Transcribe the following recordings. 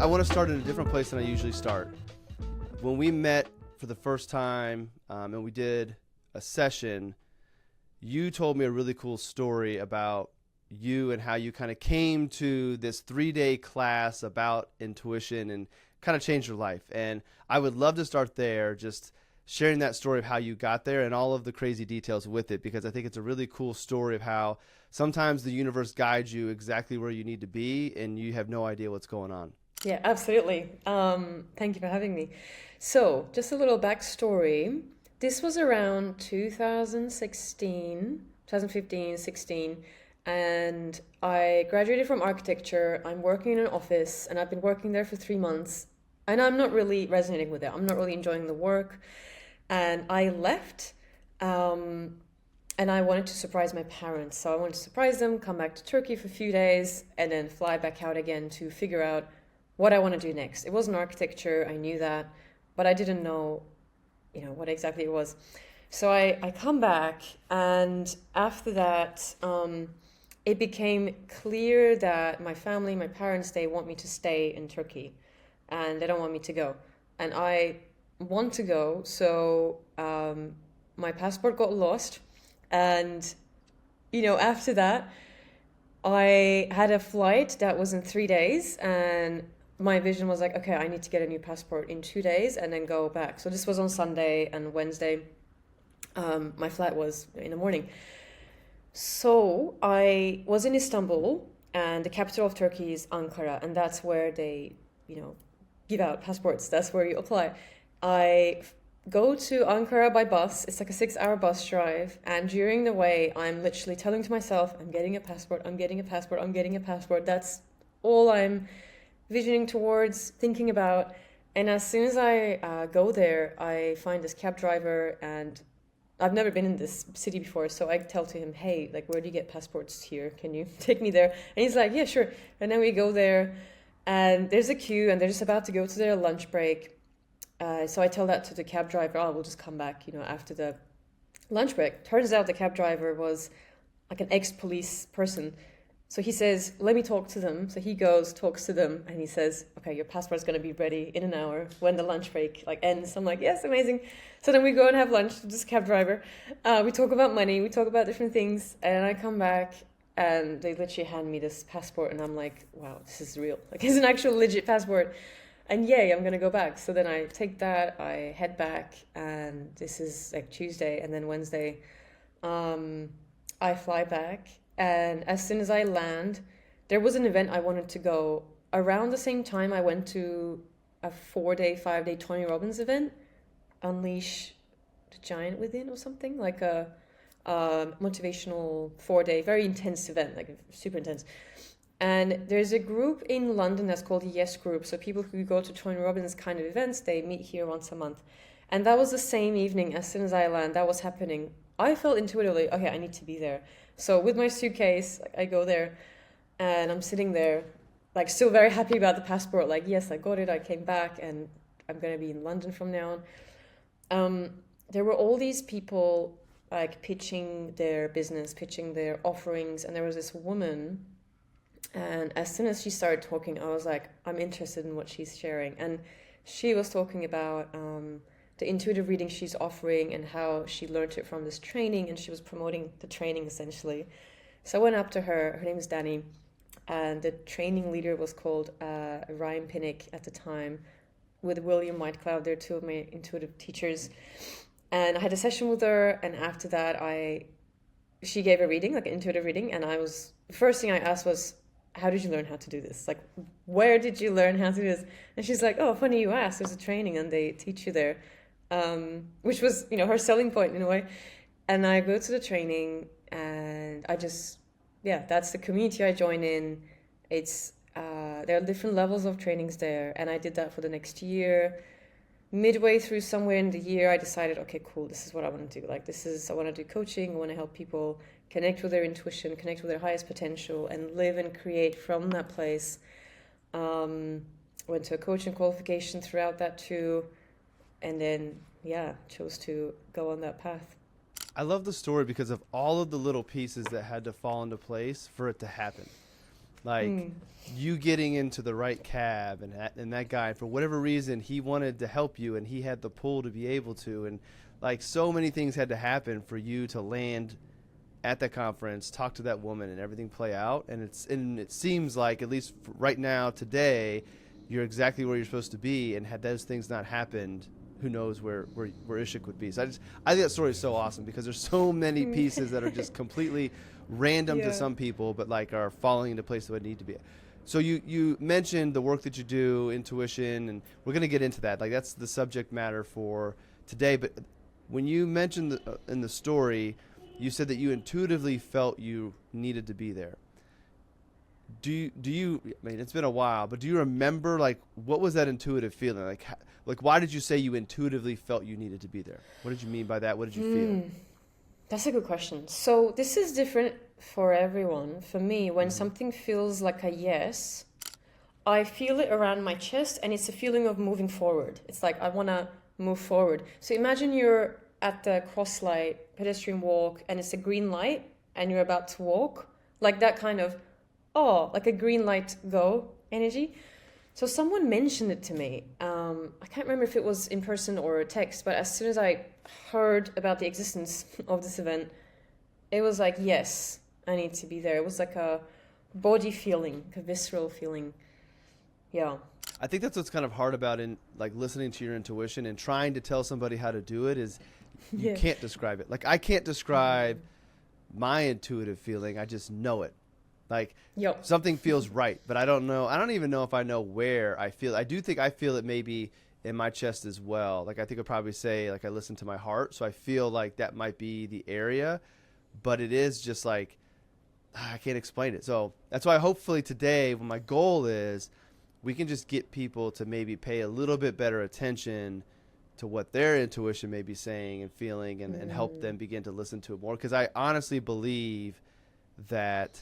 I want to start in a different place than I usually start. When we met for the first time and we did a session, you told me a really cool story about you and how you kind of came to this 3-day class about intuition and kind of changed your life. And I would love to start there, just sharing that story of how you got there and all of the crazy details with it, because I think it's a really cool story of how sometimes the universe guides you exactly where you need to be and you have no idea what's going on. Yeah, absolutely. Thank you for having me. So, just a little backstory. This was around 2015, 16, and I graduated from architecture. I'm working in an office, and I've been working there for 3 months, and I'm not really resonating with it. I'm not really enjoying the work, and I left, and I wanted to surprise my parents. So I wanted to surprise them, come back to Turkey for a few days, and then fly back out again to figure out what I want to do next. It wasn't architecture, I knew that, but I didn't know, what exactly it was. So I come back, and after that, it became clear that my family, my parents, they want me to stay in Turkey, and they don't want me to go. And I want to go, so my passport got lost, and, after that, I had a flight that was in 3 days, and my vision was like, okay, I need to get a new passport in 2 days and then go back. So this was on Sunday, and Wednesday, my flight was in the morning. So I was in Istanbul, and the capital of Turkey is Ankara, and that's where they, give out passports. That's where you apply. I go to Ankara by bus. It's like a 6-hour bus drive, and during the way, I'm literally telling to myself, I'm getting a passport, I'm getting a passport, I'm getting a passport. That's all I'm visioning towards, thinking about. And as soon as I go there, I find this cab driver, and I've never been in this city before, so I tell to him, hey, where do you get passports here? Can you take me there? And he's like, yeah, sure. And then we go there, and there's a queue, and they're just about to go to their lunch break. So I tell that to the cab driver, we'll just come back, after the lunch break. Turns out the cab driver was like an ex-police person. So he says, let me talk to them. So he goes, talks to them, and he says, okay, your passport's going to be ready in an hour when the lunch break ends. I'm like, yes, amazing. So then we go and have lunch with this cab driver. We talk about money. We talk about different things. And I come back, and they literally hand me this passport. And I'm like, wow, this is real. It's an actual legit passport. And yay, I'm going to go back. So then I take that, I head back, and this is Tuesday. And then Wednesday, I fly back. And as soon as I land, there was an event I wanted to go. Around the same time, I went to a 4-day, 5-day Tony Robbins event, Unleash the Giant Within or something, like a motivational 4-day, very intense event, super intense. And there's a group in London that's called the Yes Group. So people who go to Tony Robbins kind of events, they meet here once a month. And that was the same evening. As soon as I land, that was happening. I felt intuitively, okay, I need to be there. So with my suitcase, I go there, and I'm sitting there, still very happy about the passport. Yes, I got it. I came back, and I'm going to be in London from now on. There were all these people, pitching their business, pitching their offerings. And there was this woman, and as soon as she started talking, I was like, I'm interested in what she's sharing. And she was talking about the intuitive reading she's offering and how she learned it from this training, and she was promoting the training essentially. So I went up to her. Her name is Danny, and the training leader was called Ryan Pinnick at the time, with William Whitecloud. They're two of my intuitive teachers. And I had a session with her, and after that she gave a reading, an intuitive reading, and the first thing I asked was, how did you learn how to do this? Where did you learn how to do this? And she's like, oh, funny you asked. There's a training, and they teach you there. Which was, her selling point in a way. And I go to the training, and that's the community I join in. It's, there are different levels of trainings there. And I did that for the next year. Midway through, somewhere in the year, I decided, okay, cool, this is what I want to do. I want to do coaching. I want to help people connect with their intuition, connect with their highest potential, and live and create from that place. Went to a coaching qualification throughout that too. And then, chose to go on that path. I love the story because of all of the little pieces that had to fall into place for it to happen. Like you getting into the right cab, and that guy, for whatever reason, he wanted to help you, and he had the pull to be able to, and like so many things had to happen for you to land at that conference, talk to that woman, and everything play out. And it seems like, at least right now, today, you're exactly where you're supposed to be. And had those things not happened, who knows where Isik would be. So I think that story is so awesome, because there's so many pieces that are just completely random to some people, but like are falling into place that would need to be. So you mentioned the work that you do, intuition, and we're going to get into that. Like that's the subject matter for today. But when you mentioned in the story, you said that you intuitively felt you needed to be there. Do you, I mean, it's been a while, but do you remember, like, what was that intuitive feeling? Like why did you say you intuitively felt you needed to be there? What did you mean by that? What did you feel? That's a good question. So this is different for everyone. For me, when something feels like a yes, I feel it around my chest, and it's a feeling of moving forward. It's like I want to move forward. So imagine you're at the cross light, pedestrian walk, and it's a green light, and you're about to walk. Like that kind of, like a green light go energy. So someone mentioned it to me. I can't remember if it was in person or a text, but as soon as I heard about the existence of this event, it was like, yes, I need to be there. It was like a body feeling, a visceral feeling. Yeah. I think that's what's kind of hard about listening to your intuition and trying to tell somebody how to do it is you can't describe it. Like I can't describe my intuitive feeling. I just know it. Like something feels right, but I don't know. I don't even know if I know where I feel. I do think I feel it maybe in my chest as well. Like I think I'd probably say like I listen to my heart. So I feel like that might be the area, but it is just like, I can't explain it. So that's why hopefully today, when my goal is, we can just get people to maybe pay a little bit better attention to what their intuition may be saying and feeling, and help them begin to listen to it more. Because I honestly believe that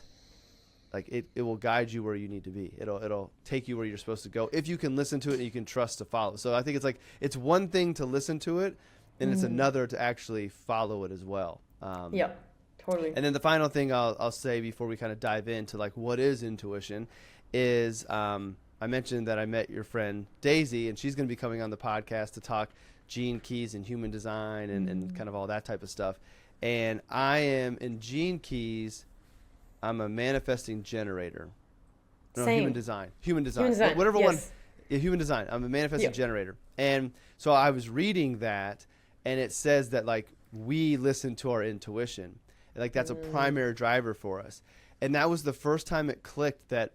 like it will guide you where you need to be. It'll take you where you're supposed to go if you can listen to it and you can trust to follow. So I think it's like it's one thing to listen to it, and it's another to actually follow it as well. Totally. And then the final thing I'll say before we kind of dive into like what is intuition is I mentioned that I met your friend Daisy, and she's going to be coming on the podcast to talk gene keys and human design and kind of all that type of stuff. And I am in gene keys. I'm a manifesting generator. No, Same. human design. Human design. Human design. Whatever yes. one. Yeah, human design. I'm a manifesting generator. And so I was reading that, and it says that like we listen to our intuition. Like that's a primary driver for us. And that was the first time it clicked that,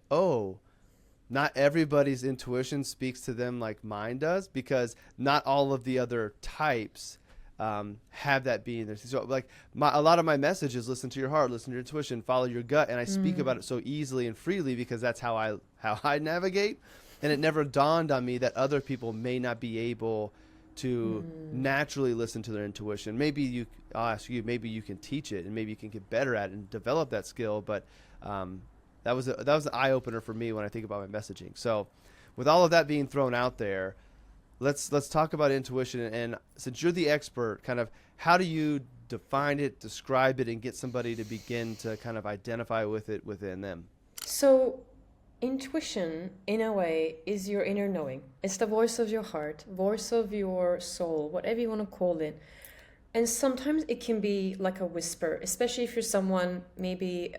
not everybody's intuition speaks to them like mine does, because not all of the other types have that being there. So like a lot of my messages, listen to your heart, listen to your intuition, follow your gut. And I speak about it so easily and freely because that's how I navigate. And it never dawned on me that other people may not be able to naturally listen to their intuition. Maybe I'll ask you, maybe you can teach it and maybe you can get better at it and develop that skill. But that was an eye opener for me when I think about my messaging. So with all of that being thrown out there, let's talk about intuition. And since you're the expert, kind of how do you define it, describe it, and get somebody to begin to kind of identify with it within them? So intuition, in a way, is your inner knowing. It's the voice of your heart, voice of your soul, whatever you want to call it. And sometimes it can be like a whisper, especially if you're someone, maybe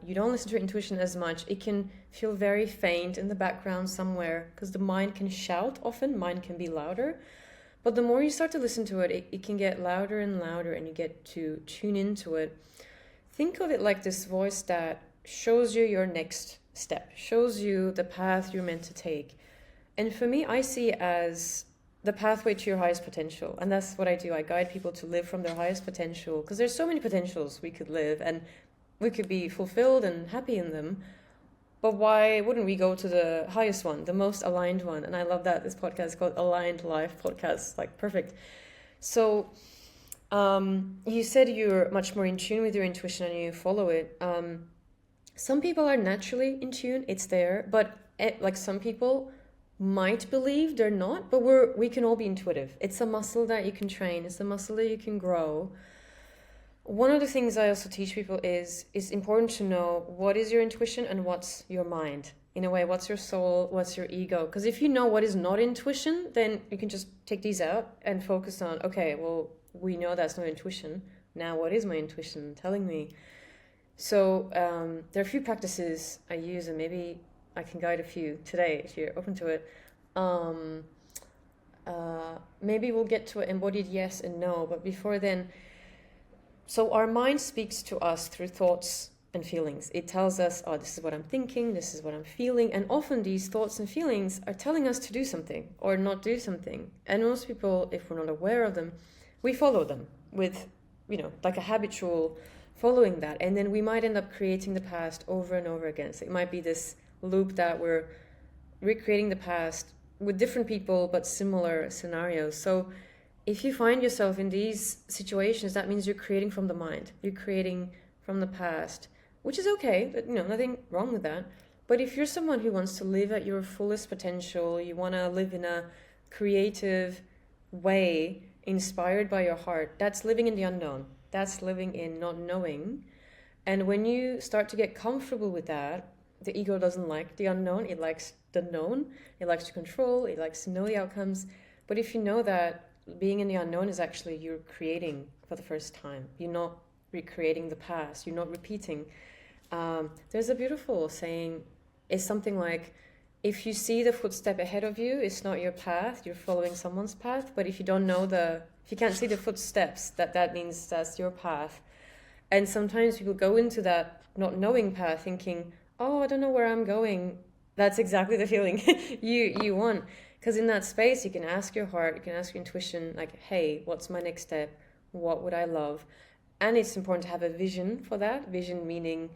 you don't listen to your intuition as much. It can feel very faint in the background somewhere because the mind can shout often. Mind can be louder. But the more you start to listen to it, it can get louder and louder, and you get to tune into it. Think of it like this voice that shows you your next step, shows you the path you're meant to take. And for me, I see it as the pathway to your highest potential. And that's what I do. I guide people to live from their highest potential, because there's so many potentials we could live and we could be fulfilled and happy in them. But why wouldn't we go to the highest one, the most aligned one? And I love that this podcast is called Aligned Life Podcast, like perfect. So you said you're much more in tune with your intuition and you follow it. Some people are naturally in tune, it's there, but like some people might believe they're not, but we can all be intuitive. It's a muscle that you can train. It's a muscle that you can grow. One of the things I also teach people is it's important to know what is your intuition and what's your mind. In a way, what's your soul, what's your ego? Because if you know what is not intuition, then you can just take these out and focus on, okay, well, we know that's not intuition. Now, what is my intuition telling me? So there are a few practices I use, and maybe I can guide a few today if you're open to it. Maybe we'll get to an embodied yes and no, but before then, so our mind speaks to us through thoughts and feelings. It tells us, oh, this is what I'm thinking, this is what I'm feeling, and often these thoughts and feelings are telling us to do something or not do something. And most people, if we're not aware of them, we follow them with, like a habitual following that, and then we might end up creating the past over and over again. So it might be this loop that we're recreating the past with different people but similar scenarios. So if you find yourself in these situations, that means you're creating from the mind, you're creating from the past, which is okay, nothing wrong with that. But if you're someone who wants to live at your fullest potential, you want to live in a creative way inspired by your heart, that's living in the unknown. That's living in not knowing. And when you start to get comfortable with that, the ego doesn't like the unknown. It likes the known. It likes to control. It likes to know the outcomes. But if you know that being in the unknown is actually you're creating for the first time, you're not recreating the past, you're not repeating. There's a beautiful saying. It's something like, if you see the footstep ahead of you, it's not your path, you're following someone's path. But if you don't know if you can't see the footsteps, that means that's your path. And sometimes people go into that not knowing path thinking, oh, I don't know where I'm going. That's exactly the feeling you want. Because in that space, you can ask your heart, you can ask your intuition, like, hey, what's my next step? What would I love? And it's important to have a vision for that. Vision meaning,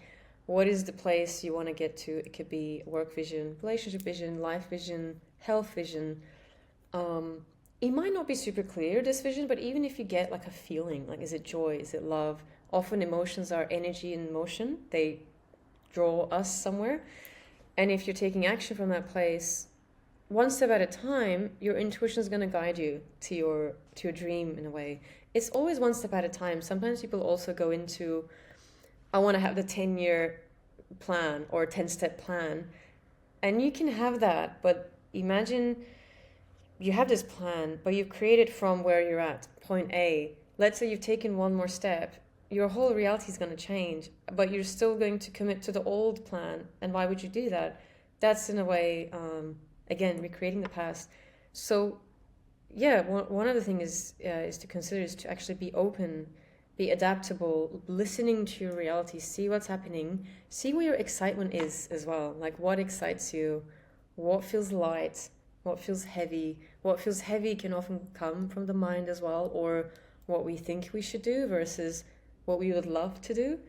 what is the place you want to get to? It could be work vision, relationship vision, life vision, health vision. It might not be super clear, this vision, but even if you get like a feeling, like, is it joy? Is it love? Often emotions are energy in motion. They draw us somewhere. And if you're taking action from that place, one step at a time, your intuition is going to guide you to your dream in a way. It's always one step at a time. Sometimes people also go into, I want to have the 10-year plan or 10-step plan. And you can have that, but imagine you have this plan, but you've created from where you're at, point A. Let's say you've taken one more step. Your whole reality is going to change, but you're still going to commit to the old plan. And why would you do that? That's in a way, again, recreating the past. So, yeah, one other thing is to consider is to actually be open, be adaptable, listening to your reality, see what's happening, see where your excitement is as well. Like, what excites you, what feels light, what feels heavy. What feels heavy can often come from the mind as well, or what we think we should do versus what we would love to do.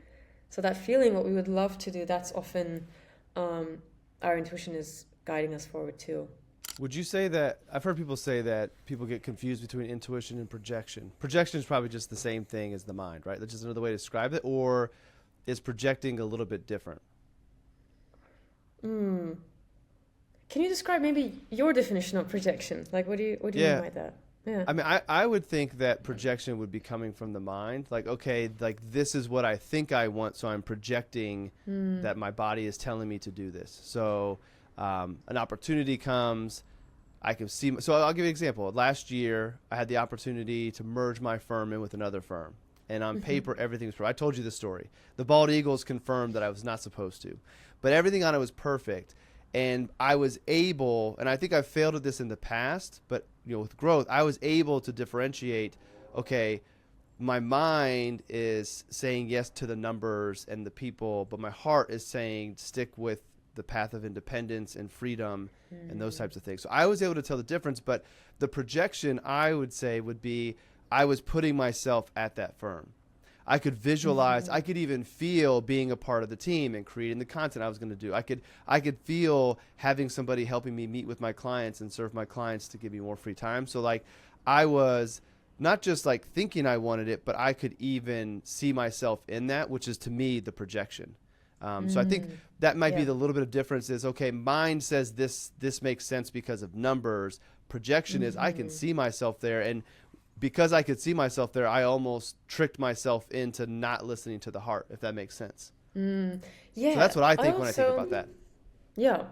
So that feeling, what we would love to do, that's often our intuition is guiding us forward too. Would you say that, I've heard people say that people get confused between intuition and projection. Projection is probably just the same thing as the mind, right? That's just another way to describe it. Or is projecting a little bit different? Can you describe maybe your definition of projection? Like, what do you mean by that? Yeah. I mean, I would think that projection would be coming from the mind. Like, okay, like this is what I think I want, so I'm projecting that my body is telling me to do this. So an opportunity comes, I can see. So I'll give you an example. Last year, I had the opportunity to merge my firm in with another firm. And on paper, everything was perfect. I told you the story. The bald eagles confirmed that I was not supposed to. But everything on it was perfect. And I was able, and I think I've failed at this in the past, but with growth, I was able to differentiate, okay, my mind is saying yes to the numbers and the people, but my heart is saying stick with the path of independence and freedom and those types of things. So I was able to tell the difference, but the projection, I would say, would be I was putting myself at that firm. I could visualize, I could even feel being a part of the team and creating the content I was going to do. I could feel having somebody helping me meet with my clients and serve my clients to give me more free time. So like I was not just like thinking I wanted it, but I could even see myself in that, which is to me the projection. So I think that might be the little bit of difference is, okay, mind says this makes sense because of numbers. Projection is I can see myself there. And because I could see myself there, I almost tricked myself into not listening to the heart, if that makes sense. Yeah. So that's what I think when I think about that. Yeah.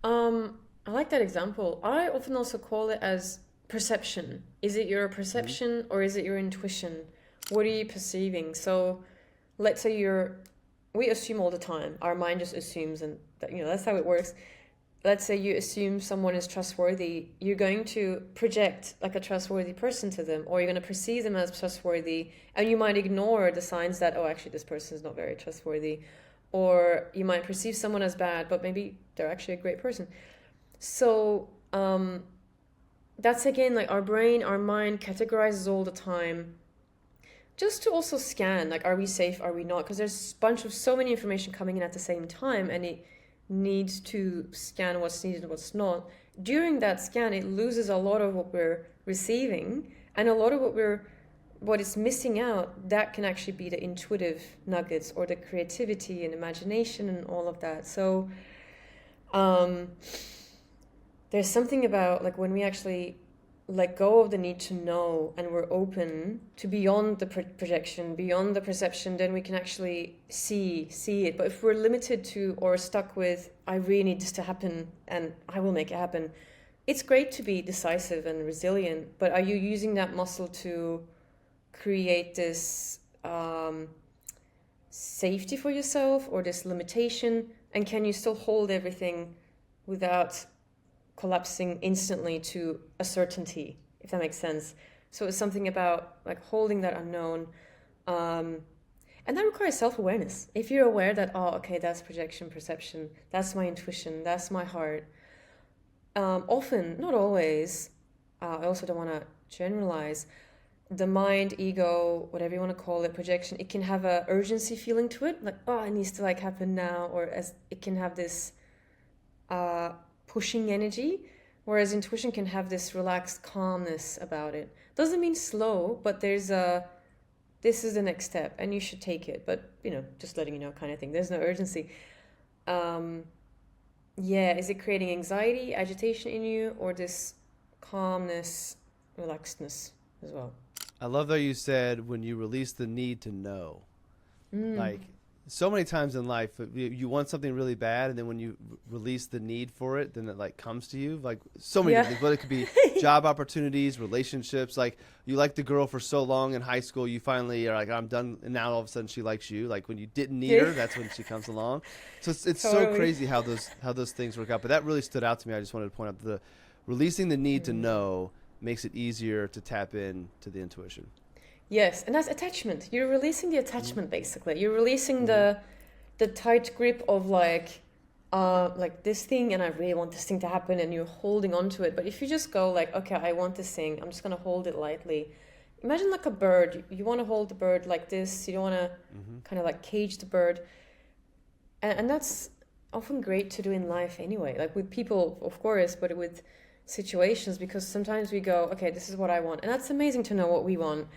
I like that example. I often also call it as perception. Is it your perception or is it your intuition? What are you perceiving? So let's say we assume all the time. Our mind just assumes, and that, that's how it works. Let's say you assume someone is trustworthy. You're going to project like a trustworthy person to them, or you're going to perceive them as trustworthy, and you might ignore the signs that, oh, actually this person is not very trustworthy. Or you might perceive someone as bad, but maybe they're actually a great person. So that's again like our brain, our mind categorizes all the time, just to also scan, like, are we safe, are we not? Because there's a bunch of so many information coming in at the same time, and it needs to scan what's needed and what's not. During that scan, it loses a lot of what we're receiving, and a lot of what is missing out, that can actually be the intuitive nuggets or the creativity and imagination and all of that. So there's something about like when we actually let go of the need to know and we're open to beyond the projection, beyond the perception, then we can actually see it. But if we're limited to or stuck with, I really need this to happen and I will make it happen, it's great to be decisive and resilient, but are you using that muscle to create this safety for yourself or this limitation? And can you still hold everything without collapsing instantly to a certainty, if that makes sense? So it's something about like holding that unknown, and that requires self-awareness. If you're aware that, oh, okay, that's projection, perception, that's my intuition, that's my heart, often, not always, I also don't want to generalize, the mind, ego, whatever you want to call it, projection, it can have a urgency feeling to it, like, oh, it needs to like happen now, or as it can have this pushing energy, whereas intuition can have this relaxed calmness about it. Doesn't mean slow, but there's this is the next step and you should take it, but just letting you know kind of thing. There's no urgency. Is it creating anxiety, agitation in you, or this calmness, relaxedness as well? I love that you said when you release the need to know. Like so many times in life, you want something really bad, and then when you release the need for it, then it like comes to you. Like so many things, but it could be job opportunities, relationships. Like you liked the girl for so long in high school, you finally are like, I'm done, and now all of a sudden she likes you. Like when you didn't need her, that's when she comes along. So it's totally. So crazy how those things work out. But that really stood out to me. I just wanted to point out the releasing the need to know makes it easier to tap in to the intuition. Yes, and that's attachment. You're releasing the attachment, basically. You're releasing the tight grip of like this thing, and I really want this thing to happen, and you're holding on to it. But if you just go like, okay, I want this thing, I'm just going to hold it lightly. Imagine like a bird. You want to hold the bird like this. You don't want to kind of like cage the bird. And that's often great to do in life anyway, like with people, of course, but with situations, because sometimes we go, okay, this is what I want. And that's amazing to know what we want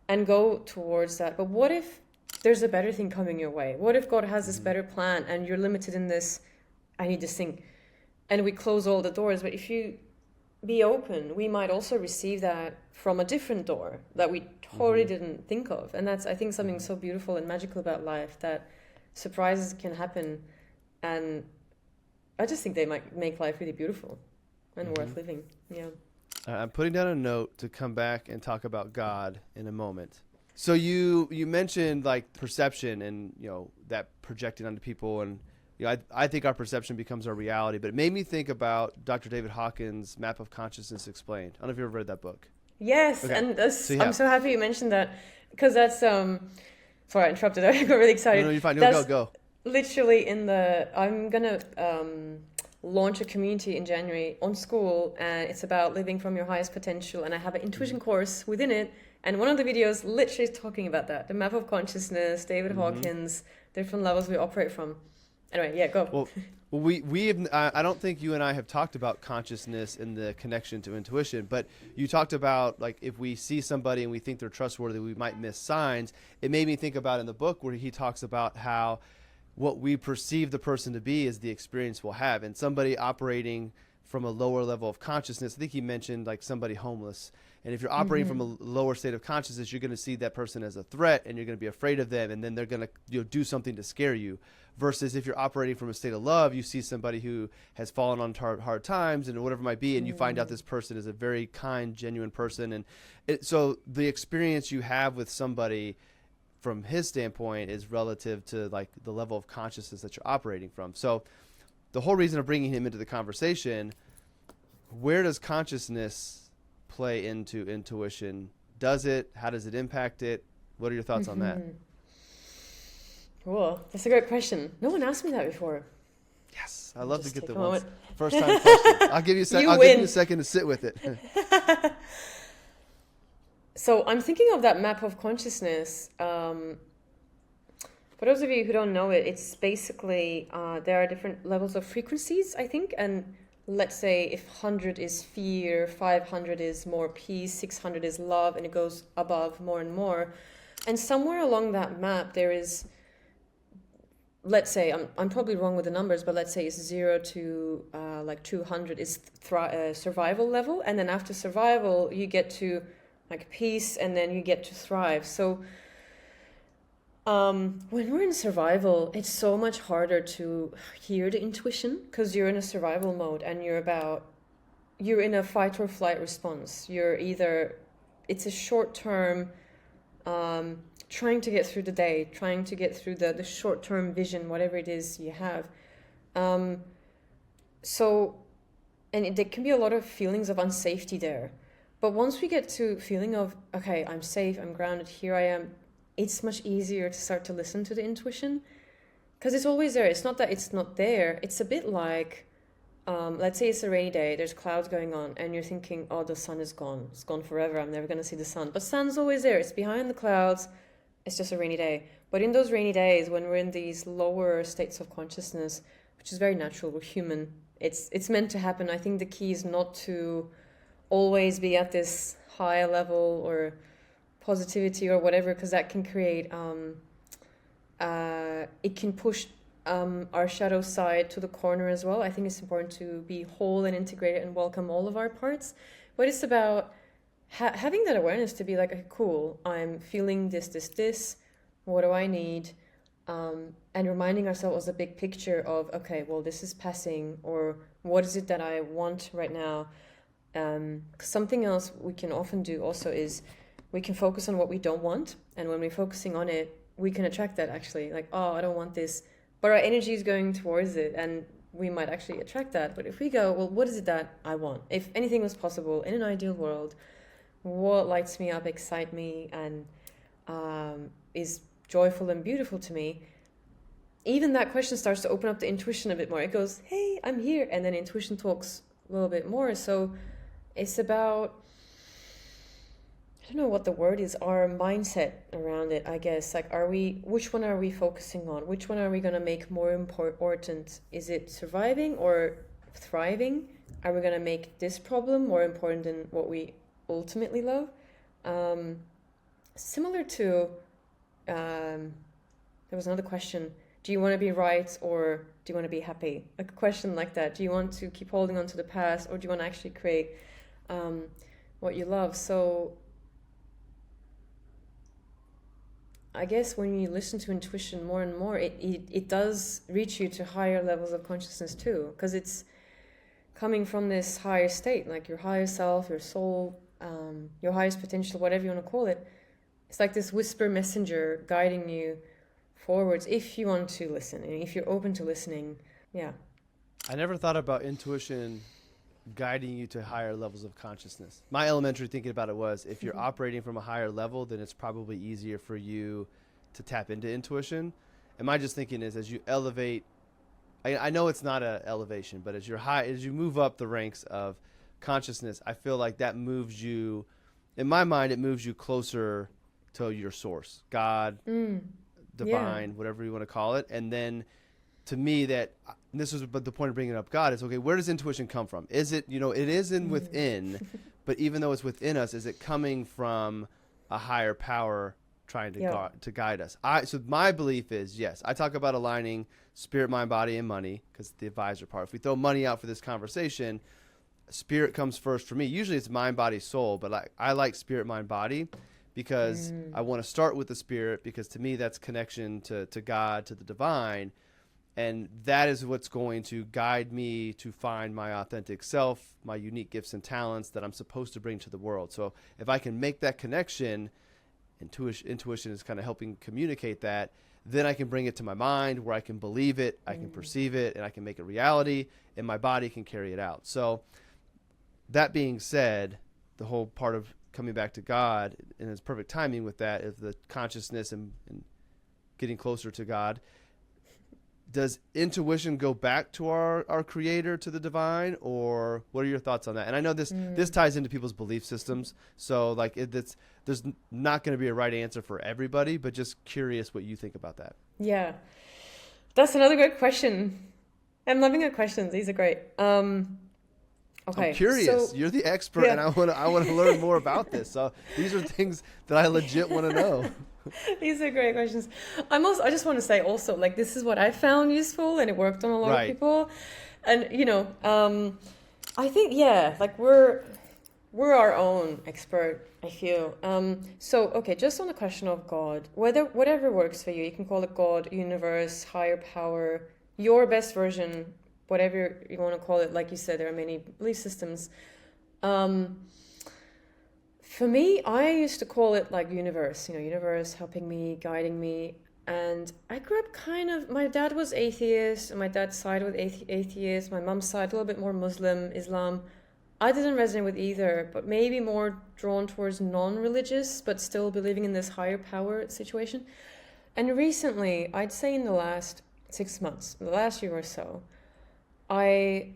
and go towards that. But what if there's a better thing coming your way? What if God has this better plan and you're limited in this, I need this thing, and we close all the doors? But if you be open, we might also receive that from a different door that we totally didn't think of. And that's, I think, something so beautiful and magical about life, that surprises can happen. And I just think they might make life really beautiful and worth living. Yeah. I'm putting down a note to come back and talk about God in a moment. So you mentioned like perception and that projecting onto people, and I think our perception becomes our reality. But it made me think about Dr. David Hawkins' Map of Consciousness Explained. I don't know if you ever read that book. Yes, okay. And I'm so happy you mentioned that, because that's sorry I interrupted. I got really excited. No, you're fine. Go. Literally I'm gonna launch a community in January on school, and it's about living from your highest potential, and I have an intuition course within it, and one of the videos literally is talking about that, the map of consciousness, David Hawkins, different levels we operate from. Anyway, yeah, go. Well, we have, I don't think you and I have talked about consciousness and the connection to intuition, but you talked about like if we see somebody and we think they're trustworthy, we might miss signs. It made me think about in the book where he talks about how what we perceive the person to be is the experience we'll have. And somebody operating from a lower level of consciousness, I think he mentioned like somebody homeless, And if you're operating from a lower state of consciousness, you're going to see that person as a threat, and you're going to be afraid of them, and then they're going to do something to scare you. Versus if you're operating from a state of love, you see somebody who has fallen on hard times and whatever it might be, and you find out this person is a very kind, genuine person. And so the experience you have with somebody from his standpoint is relative to like the level of consciousness that you're operating from. So the whole reason of bringing him into the conversation, where does consciousness play into intuition? Does it? How does it impact it? What are your thoughts on that? Cool. That's a great question. No one asked me that before. Yes, I love to get the ones. First time question. I'll give you a second to sit with it. So I'm thinking of that map of consciousness. For those of you who don't know it, it's basically there are different levels of frequencies, I think. And let's say if 100 is fear, 500 is more peace, 600 is love, and it goes above more and more. And somewhere along that map, there is, let's say, I'm probably wrong with the numbers, but let's say it's 0 to like 200 is survival level. And then after survival, you get to like peace, and then you get to thrive. So when we're in survival, it's so much harder to hear the intuition because you're in a survival mode and you're in a fight or flight response. It's a short term, trying to get through the day, trying to get through the short term vision, whatever it is you have. And there can be a lot of feelings of unsafety there. But once we get to feeling of, okay, I'm safe, I'm grounded, here I am, it's much easier to start to listen to the intuition because it's always there. It's not that it's not there. It's a bit like, let's say it's a rainy day, there's clouds going on, and you're thinking, oh, the sun is gone. It's gone forever. I'm never going to see the sun. But sun's always there. It's behind the clouds. It's just a rainy day. But in those rainy days, when we're in these lower states of consciousness, which is very natural, we're human, it's meant to happen. I think the key is not to always be at this high level or positivity or whatever, because that can create it can push our shadow side to the corner as well. I think it's important to be whole and integrated and welcome all of our parts, but it's about having that awareness to be like, okay, cool, I'm feeling this, what do I need, and reminding ourselves of the big picture of, okay, well, this is passing, or what is it that I want right now. Something else we can often do also is we can focus on what we don't want, and when we're focusing on it, we can attract that actually, like, oh, I don't want this, but our energy is going towards it, and we might actually attract that. But if we go, well, what is it that I want? If anything was possible in an ideal world, what lights me up, excite me, and is joyful and beautiful to me, even that question starts to open up the intuition a bit more. It goes, hey, I'm here, and then intuition talks a little bit more. So it's about, I don't know what the word is, our mindset around it, I guess. Like, which one are we focusing on? Which one are we going to make more important? Is it surviving or thriving? Are we going to make this problem more important than what we ultimately love? Similar to, there was another question. Do you want to be right or do you want to be happy? A question like that. Do you want to keep holding on to the past, or do you want to actually create what you love? So I guess when you listen to intuition more and more, it does reach you to higher levels of consciousness too, because it's coming from this higher state, like your higher self, your soul, your highest potential, whatever you want to call it. It's like this whisper messenger guiding you forwards if you want to listen and if you're open to listening. Yeah. I never thought about intuition guiding you to higher levels of consciousness. My elementary thinking about it was, if you're operating from a higher level, then it's probably easier for you to tap into intuition. And my just thinking is, as you elevate, I know it's not an elevation, but as you move up the ranks of consciousness, I feel like that moves you, in my mind, it moves you closer to your source, God, divine, whatever you want to call it. And then to me, and this is but the point of bringing up God is, okay, where does intuition come from? Is it, it is within, but even though it's within us, is it coming from a higher power trying to guide us? So my belief is, yes. I talk about aligning spirit, mind, body, and money because the advisor part. If we throw money out for this conversation, spirit comes first for me. Usually it's mind, body, soul, but I like spirit, mind, body, because I want to start with the spirit, because to me that's connection to God, to the divine. And that is what's going to guide me to find my authentic self, my unique gifts and talents that I'm supposed to bring to the world. So if I can make that connection, intuition is kind of helping communicate that, then I can bring it to my mind where I can believe it, I can perceive it, and I can make it reality, and my body can carry it out. So that being said, the whole part of coming back to God, and it's perfect timing with that, is the consciousness and getting closer to God. Does intuition go back to our creator, to the divine, or what are your thoughts on that? And I know this ties into people's belief systems, so like there's not going to be a right answer for everybody, but just curious what you think about that. Yeah, that's another good question. I'm loving your questions. These are great. Okay, I'm curious. so You're the expert, and I want to learn more about this. So these are things that I legit want to know. these are great questions. I just want to say also, like, this is what I found useful, and it worked on a lot of people. And I think like we're our own expert, I feel. So okay, just on the question of God, whatever works for you, you can call it God, universe, higher power, your best version, whatever you want to call it. Like you said, there are many belief systems. For me, I used to call it like universe, universe helping me, guiding me. And I grew up my dad was atheist, and my dad's side was atheist, my mom's side a little bit more Muslim, Islam. I didn't resonate with either, but maybe more drawn towards non-religious, but still believing in this higher power situation. And recently, I'd say in the last 6 months, the last year or so, I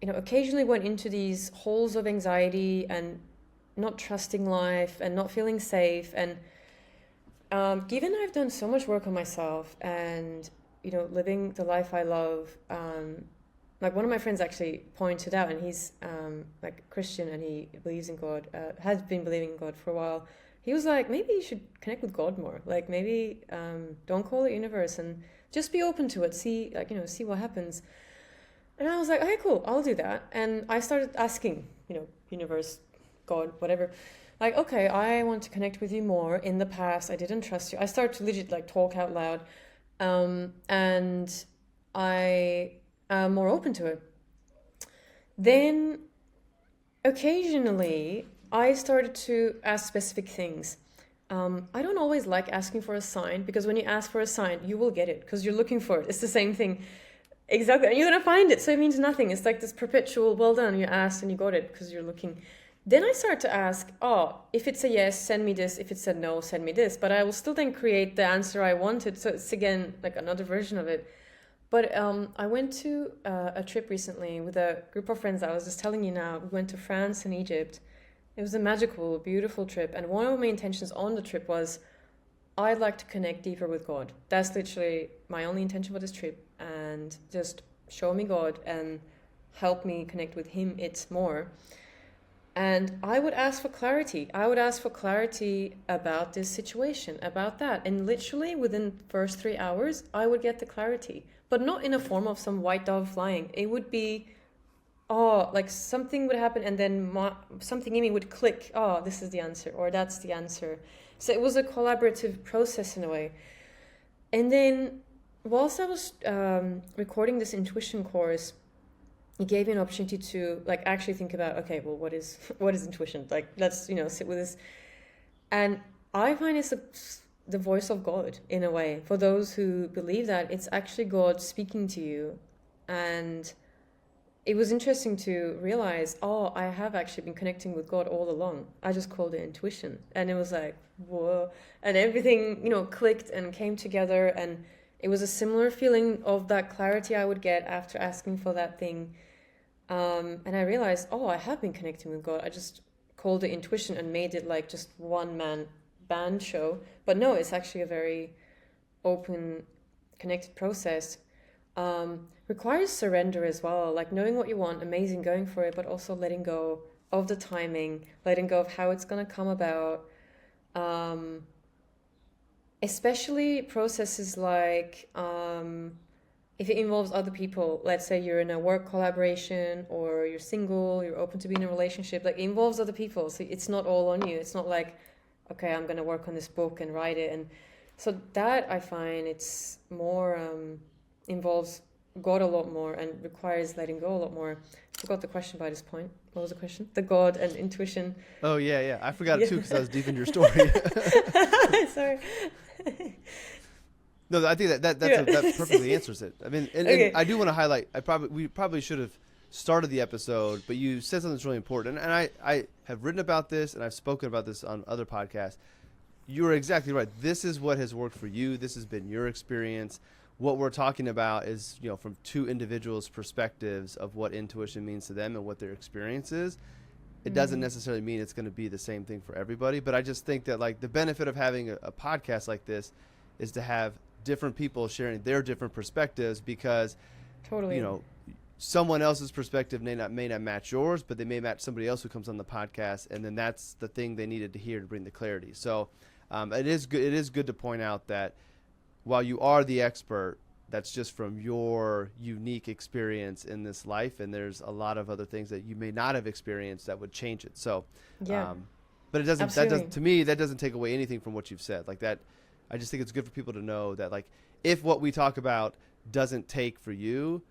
occasionally went into these holes of anxiety and not trusting life and not feeling safe. And given I've done so much work on myself and living the life I love, like one of my friends actually pointed out, and he's like Christian and he believes in God, has been believing in God for a while. He was like, maybe you should connect with God more. Like maybe don't call it universe and just be open to it. See what happens. And I was like, okay, cool, I'll do that. And I started asking, universe, God, whatever, like, okay, I want to connect with you more. In the past, I didn't trust you. I started to legit like talk out loud, and I am more open to it. Then occasionally I started to ask specific things. I don't always like asking for a sign, because when you ask for a sign, you will get it because you're looking for it. It's the same thing. Exactly. And you're going to find it. So it means nothing. It's like this perpetual, well done, you asked and you got it because you're looking. Then I start to ask, if it's a yes, send me this. If it's a no, send me this. But I will still then create the answer I wanted. So it's again like another version of it. But I went to a trip recently with a group of friends. I was just telling you now. We went to France and Egypt. It was a magical, beautiful trip. And one of my intentions on the trip was, I'd like to connect deeper with God. That's literally my only intention for this trip. And just show me God and help me connect with Him more. And I would ask for clarity. I would ask for clarity about this situation, about that. And literally within the first 3 hours, I would get the clarity. But not in a form of some white dove flying. It would be, like something would happen and then something in me would click. This is the answer, or that's the answer. So it was a collaborative process in a way. And then whilst I was recording this intuition course, it gave me an opportunity to like actually think about, okay, well, what is intuition? Like, let's sit with this. And I find it's the voice of God in a way. For those who believe that, it's actually God speaking to you. And it was interesting to realize, I have actually been connecting with God all along. I just called it intuition. And it was like, whoa. And everything, clicked and came together. And it was a similar feeling of that clarity I would get after asking for that thing. And I realized, I have been connecting with God. I just called it intuition and made it like just one-man band show. But no, it's actually a very open, connected process. Requires surrender as well, like knowing what you want, amazing, going for it, but also letting go of the timing, letting go of how it's going to come about. Especially processes like if it involves other people, let's say you're in a work collaboration or you're single, you're open to be in a relationship, like it involves other people. So it's not all on you. It's not like, okay, I'm going to work on this book and write it. And so that I find it's more, involves God a lot more and requires letting go a lot more. I forgot the question by this point. What was the question? The God and intuition. Oh, yeah. I forgot it too because I was deep in your story. Sorry. No, I think that perfectly answers it. I mean, and I do want to highlight. We probably should have started the episode, but you said something that's really important, and I have written about this and I've spoken about this on other podcasts. You are exactly right. This is what has worked for you. This has been your experience. What we're talking about is, from two individuals' perspectives of what intuition means to them and what their experience is. It doesn't necessarily mean it's going to be the same thing for everybody, but I just think that like the benefit of having a podcast like this is to have different people sharing their different perspectives, because totally, someone else's perspective may not match yours, but they may match somebody else who comes on the podcast, and then that's the thing they needed to hear to bring the clarity. So it is good to point out that while you are the expert, that's just from your unique experience in this life, and there's a lot of other things that you may not have experienced that would change it. So but it doesn't to me that doesn't take away anything from what you've said. Like that, I just think it's good for people to know that, like, if what we talk about doesn't take for you,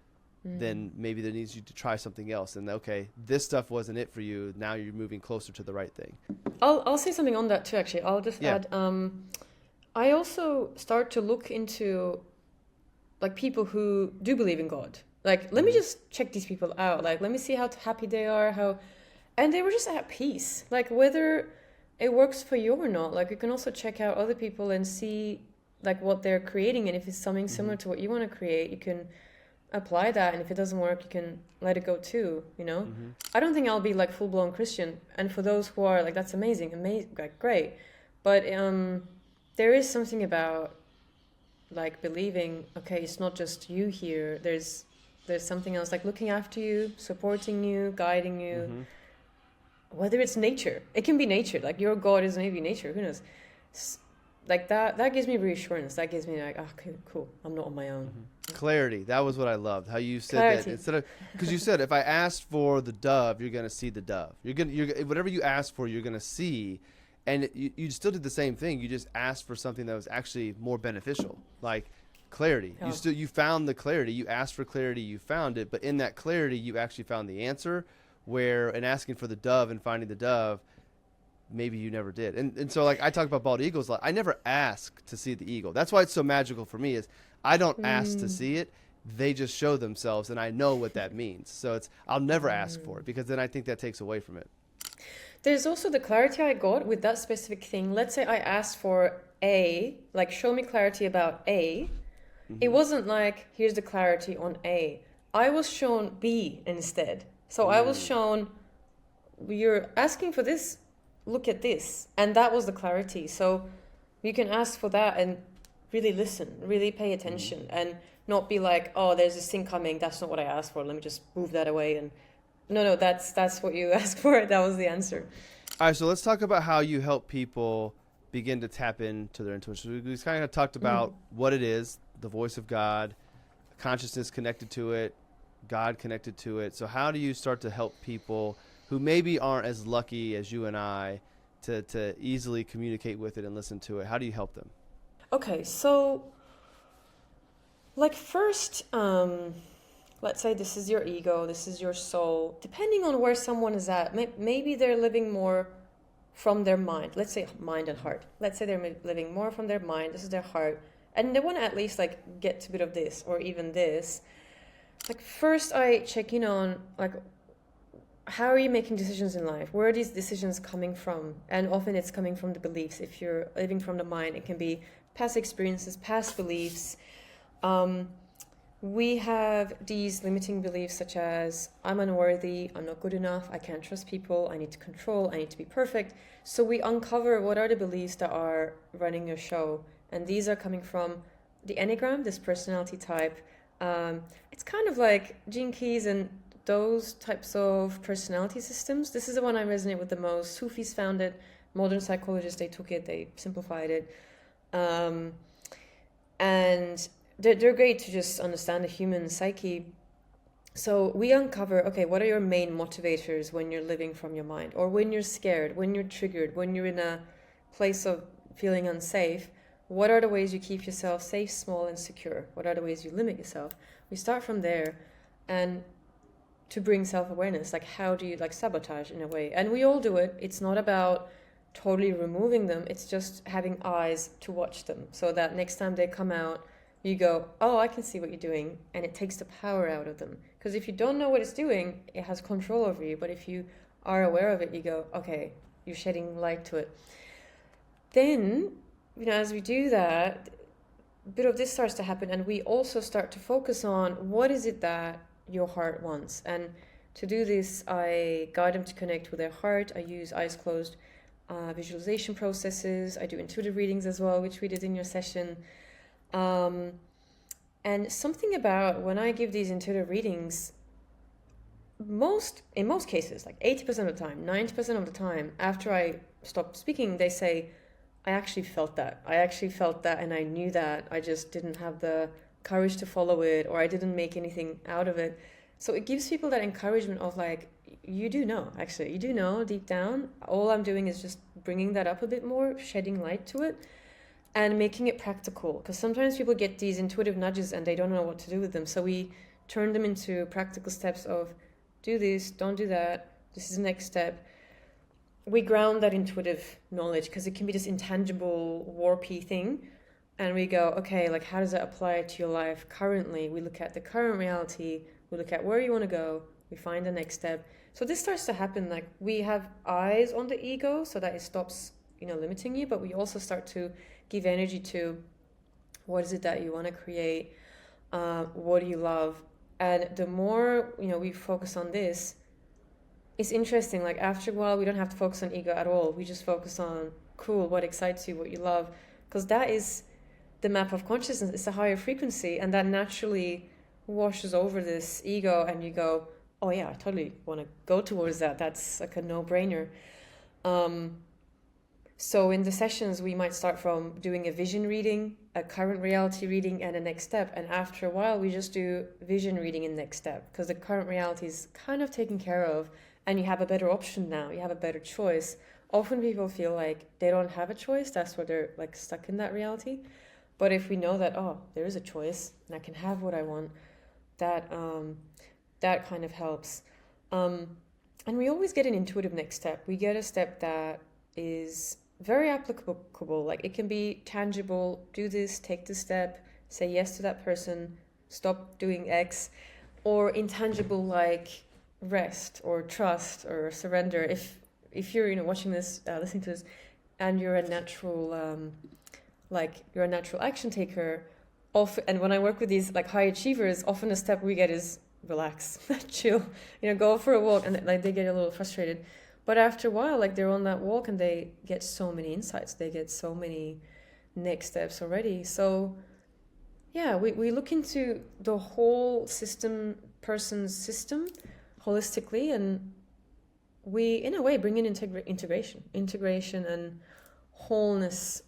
then maybe there needs you to try something else. And okay, this stuff wasn't it for you. Now you're moving closer to the right thing. I'll say something on that too. Actually, I'll just add. I also start to look into like people who do believe in God. Like, let me just check these people out. Like, let me see how happy they are. And they were just at peace. Like, whether it works for you or not, like you can also check out other people and see like what they're creating, and if it's something similar to what you want to create, you can apply that, and if it doesn't work, you can let it go too, I don't think I'll be like full-blown Christian, and for those who are, like, that's amazing, like great, but there is something about like believing, okay, it's not just you here, there's something else, like looking after you, supporting you, guiding you. Whether it's nature, it can be nature, like your God is maybe nature, who knows, like that gives me reassurance. That gives me like, okay, cool, I'm not on my own. Clarity, that was what I loved, how you said Clarity. that, instead of, because you said if I asked for the dove, you're gonna see the dove, you're whatever you ask for, you're gonna see. And you still did the same thing, you just asked for something that was actually more beneficial, like clarity. You found the clarity, you asked for clarity, you found it, but in that clarity you actually found the answer, where in asking for the dove and finding the dove, maybe you never did. And so, like, I talk about bald eagles, like, I never ask to see the eagle. That's why it's so magical for me, is I don't ask to see it, they just show themselves, and I know what that means. So I'll never ask for it, because then I think that takes away from it. There's also the clarity I got with that specific thing. Let's say I asked for A, like, show me clarity about A. It wasn't like, here's the clarity on A. I was shown B instead. So I was shown, you're asking for this, look at this. And that was the clarity. So you can ask for that and really listen, really pay attention, and not be like, oh, there's this thing coming, that's not what I asked for, let me just move that away. And no, that's what you asked for. That was the answer. All right, so let's talk about how you help people begin to tap into their intuition. We kind of talked about what it is, the voice of God, consciousness connected to it, God connected to it. So how do you start to help people who maybe aren't as lucky as you and I to easily communicate with it and listen to it? How do you help them? Okay, so like first, let's say this is your ego, this is your soul. Depending on where someone is at, maybe they're living more from their mind. Let's say mind and heart. Let's say they're living more from their mind. This is their heart. And they want to at least like get a bit of this or even this. Like first I check in on like, how are you making decisions in life? Where are these decisions coming from? And often it's coming from the beliefs. If you're living from the mind, it can be past experiences, past beliefs. We have these limiting beliefs such as, I'm unworthy, I'm not good enough, I can't trust people, I need to control, I need to be perfect. So we uncover what are the beliefs that are running your show. And these are coming from the Enneagram, this personality type. It's kind of like Gene Keys and those types of personality systems. This is the one I resonate with the most. Sufis found it, modern psychologists, they took it, they simplified it. And they're great to just understand the human psyche. So we uncover, okay, what are your main motivators when you're living from your mind, or when you're scared, when you're triggered, when you're in a place of feeling unsafe? What are the ways you keep yourself safe, small, and secure? What are the ways you limit yourself? We start from there, and to bring self-awareness, like how do you like sabotage in a way? And we all do it. It's not about totally removing them. It's just having eyes to watch them, so that next time they come out, you go, oh, I can see what you're doing, and it takes the power out of them. Because if you don't know what it's doing, it has control over you. But if you are aware of it, you go, okay, you're shedding light to it. Then, as we do that, a bit of this starts to happen, and we also start to focus on what is it that your heart wants. And to do this, I guide them to connect with their heart. I use eyes closed visualization processes. I do intuitive readings as well, which we did in your session. And something about when I give these intuitive readings, in most cases, like 80% of the time, 90% of the time, after I stop speaking, they say, I actually felt that. And I knew that. I just didn't have the courage to follow it, or I didn't make anything out of it. So it gives people that encouragement of like, you do know deep down. All I'm doing is just bringing that up a bit more, shedding light to it, and making it practical. Because sometimes people get these intuitive nudges and they don't know what to do with them. So we turn them into practical steps of do this, don't do that. This is the next step. We ground that intuitive knowledge because it can be this intangible, warpy thing. And we go, okay, like how does that apply to your life currently? We look at the current reality. We look at where you want to go. We find the next step. So this starts to happen. Like we have eyes on the ego so that it stops, limiting you. But we also start to give energy to what is it that you want to create? What do you love? And the more, we focus on this, it's interesting. Like after a while, we don't have to focus on ego at all. We just focus on, cool, what excites you, what you love. Because that is the map of consciousness. It's a higher frequency. And that naturally washes over this ego. And you go, oh yeah, I totally want to go towards that. That's like a no-brainer. So in the sessions, we might start from doing a vision reading, a current reality reading, and a next step. And after a while, we just do vision reading and next step because the current reality is kind of taken care of and you have a better option now. You have a better choice. Often people feel like they don't have a choice. That's why they're like stuck in that reality. But if we know that, oh, there is a choice and I can have what I want, that kind of helps. And we always get an intuitive next step. We get a step that is very applicable. Like it can be tangible. Do this, take this step, say yes to that person, stop doing X, or intangible like rest or trust or surrender. If you're watching this, listening to this, and you're a natural you're a natural action taker. And when I work with these like high achievers, often the step we get is relax, chill, go for a walk, and like they get a little frustrated. But after a while, like they're on that walk and they get so many insights. They get so many next steps already. So yeah, we look into the whole person's system holistically, and we, in a way, bring in integration and wholeness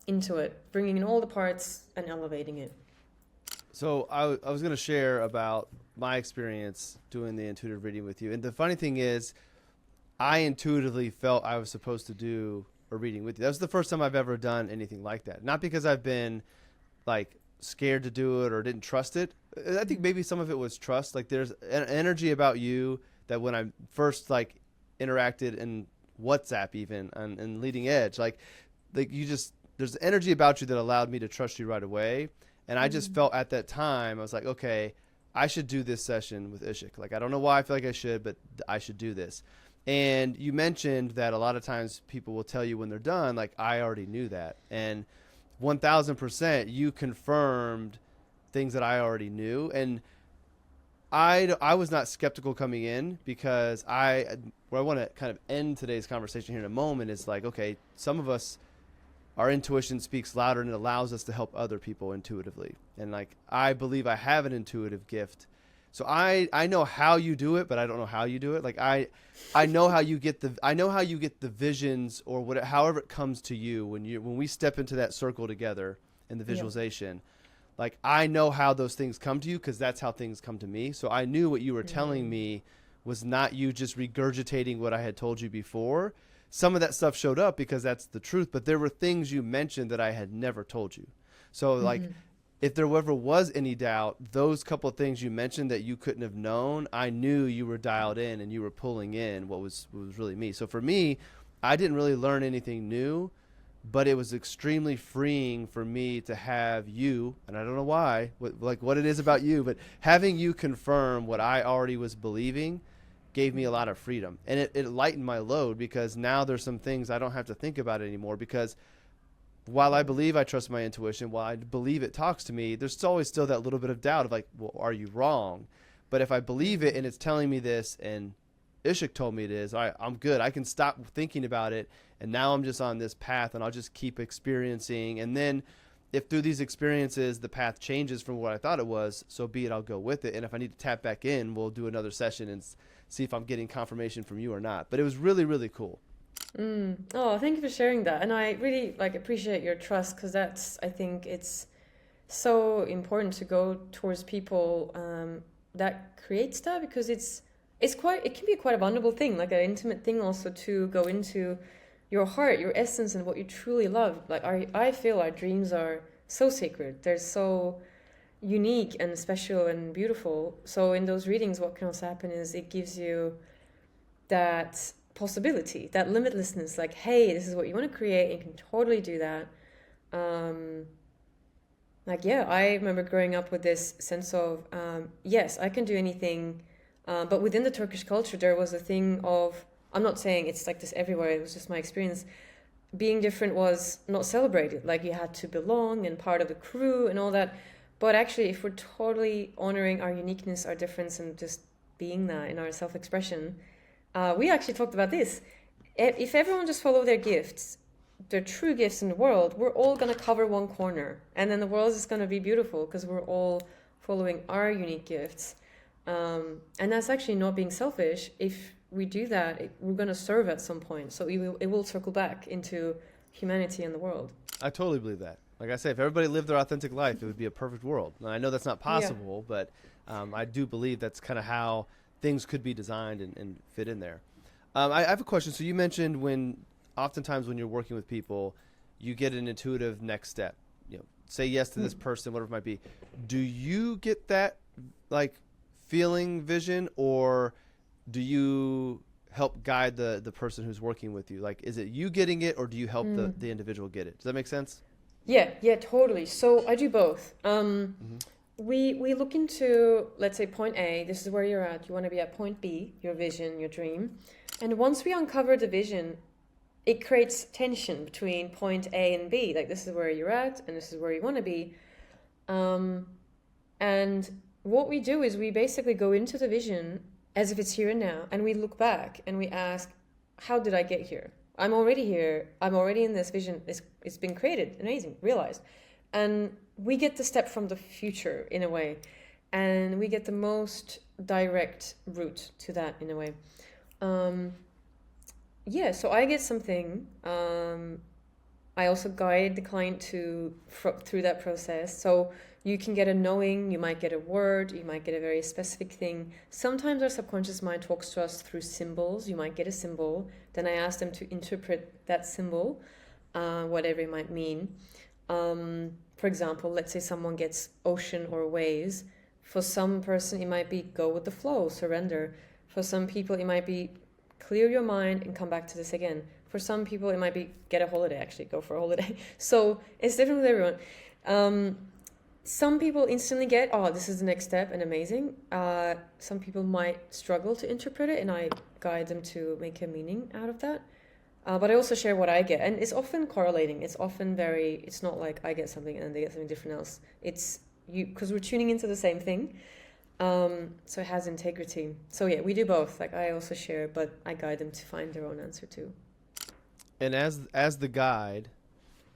into it, bringing in all the parts and elevating it. So I was going to share about my experience doing the intuitive reading with you. And the funny thing is, I intuitively felt I was supposed to do a reading with you. That was the first time I've ever done anything like that. Not because I've been like scared to do it or didn't trust it. I think maybe some of it was trust. Like there's an energy about you that when I first like interacted in WhatsApp even and Leading Edge, like there's energy about you that allowed me to trust you right away. And I just felt at that time, I was like, okay, I should do this session with Isik. Like, I don't know why I feel like I should, but I should do this. And you mentioned that a lot of times people will tell you when they're done, like, I already knew that. And 1000%, you confirmed things that I already knew. And I was not skeptical coming in because where I want to kind of end today's conversation here in a moment is like, okay, some of us, our intuition speaks louder and it allows us to help other people intuitively. And like, I believe I have an intuitive gift. So I know how you do it, but I don't know how you do it. Like I know how you get the visions or however it comes to you when we step into that circle together and the visualization, like I know how those things come to you because that's how things come to me. So I knew what you were telling me was not you just regurgitating what I had told you before. Some of that stuff showed up because that's the truth, but there were things you mentioned that I had never told you. So like if there ever was any doubt, those couple of things you mentioned that you couldn't have known, I knew you were dialed in and you were pulling in what was really me. So for me, I didn't really learn anything new, but it was extremely freeing for me to have you, and I don't know why, what it is about you, but having you confirm what I already was believing gave me a lot of freedom. And it lightened my load because now there's some things I don't have to think about anymore, because while I believe I trust my intuition, while I believe it talks to me, there's always still that little bit of doubt of like, well, are you wrong? But if I believe it and it's telling me this and Isik told me it is, I'm good. I can stop thinking about it. And now I'm just on this path and I'll just keep experiencing. And then if through these experiences, the path changes from what I thought it was, so be it, I'll go with it. And if I need to tap back in, we'll do another session and see if I'm getting confirmation from you or not. But it was really, really cool. Oh, thank you for sharing that. And I really appreciate your trust, because I think it's so important to go towards people that creates that, because it can be quite a vulnerable thing, like an intimate thing also, to go into your heart, your essence, and what you truly love. Like I feel our dreams are so sacred. They're so unique and special and beautiful. So in those readings, what can also happen is it gives you that possibility, that limitlessness, like, hey, this is what you want to create, and you can totally do that. I remember growing up with this sense of, yes, I can do anything. But within the Turkish culture, there was a thing of, I'm not saying it's like this everywhere, it was just my experience, being different was not celebrated. Like you had to belong and part of the crew and all that. But actually, if we're totally honoring our uniqueness, our difference, and just being that in our self-expression, we actually talked about this. If everyone just follow their gifts, their true gifts in the world, we're all going to cover one corner. And then the world is going to be beautiful because we're all following our unique gifts. And that's actually not being selfish. If we do that, we're going to serve at some point. So it will circle back into humanity and the world. I totally believe that. Like I say, if everybody lived their authentic life, it would be a perfect world. And I know that's not possible, but I do believe that's kind of how things could be designed and fit in there. I have a question. So you mentioned oftentimes when you're working with people, you get an intuitive next step. You know, say yes to this person, whatever it might be. Do you get that like feeling, vision, or do you help guide the person who's working with you? Like, is it you getting it, or do you help the individual get it? Does that make sense? Yeah, totally. So I do both. We look into, let's say, point A, this is where you're at. You want to be at point B, your vision, your dream. And once we uncover the vision, it creates tension between point A and B. Like, this is where you're at, and this is where you want to be. And what we do is we basically go into the vision as if it's here and now, and we look back and we ask, how did I get here? I'm already here. I'm already in this vision. It's been created, amazing, realized. And we get the step from the future in a way, and we get the most direct route to that in a way. So I get something. I also guide the client through that process. So you can get a knowing, you might get a word, you might get a very specific thing. Sometimes our subconscious mind talks to us through symbols. You might get a symbol. Then I ask them to interpret that symbol, whatever it might mean. For example, let's say someone gets ocean or waves. For some person, it might be go with the flow, surrender. For some people, it might be clear your mind and come back to this again. For some people, it might be get a holiday, actually, go for a holiday. So it's different with everyone. Some people instantly get, this is the next step and amazing. Some people might struggle to interpret it, and I guide them to make a meaning out of that. But I also share what I get, and it's often correlating. It's often it's not like I get something and they get something different else. It's you, because we're tuning into the same thing. So it has integrity. So yeah, we do both. Like I also share, but I guide them to find their own answer too. And as the guide,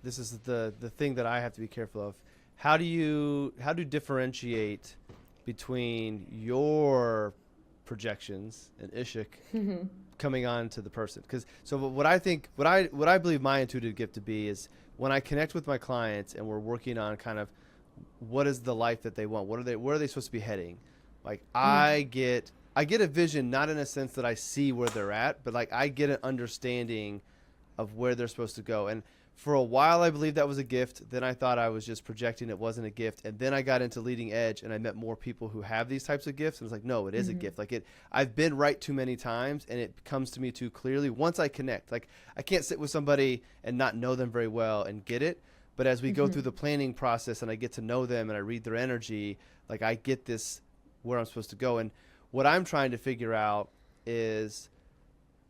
this is the thing that I have to be careful of. How do you differentiate between your projections and Isik coming on to the person? Because what I believe my intuitive gift to be is when I connect with my clients and we're working on kind of what is the life that they want, where are they supposed to be heading? Like I get a vision, not in a sense that I see where they're at, but like I get an understanding of where they're supposed to go. And for a while, I believed that was a gift. Then I thought I was just projecting it wasn't a gift. And then I got into Leading Edge and I met more people who have these types of gifts. And it's like, no, it is a gift. Like I've been right too many times and it comes to me too clearly once I connect. Like I can't sit with somebody and not know them very well and get it. But as we go through the planning process and I get to know them and I read their energy, like I get this where I'm supposed to go. And what I'm trying to figure out is,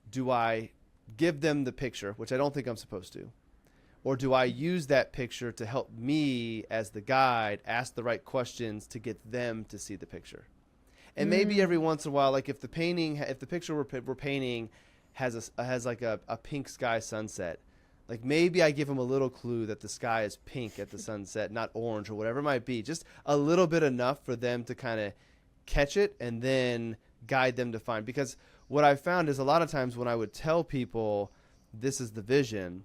do I give them the picture, which I don't think I'm supposed to, or do I use that picture to help me as the guide ask the right questions to get them to see the picture? And maybe every once in a while, like if the picture we're painting has like a pink sky sunset, like maybe I give them a little clue that the sky is pink at the sunset, not orange or whatever it might be, just a little bit enough for them to kind of catch it and then guide them to find. Because what I've found is a lot of times when I would tell people this is the vision,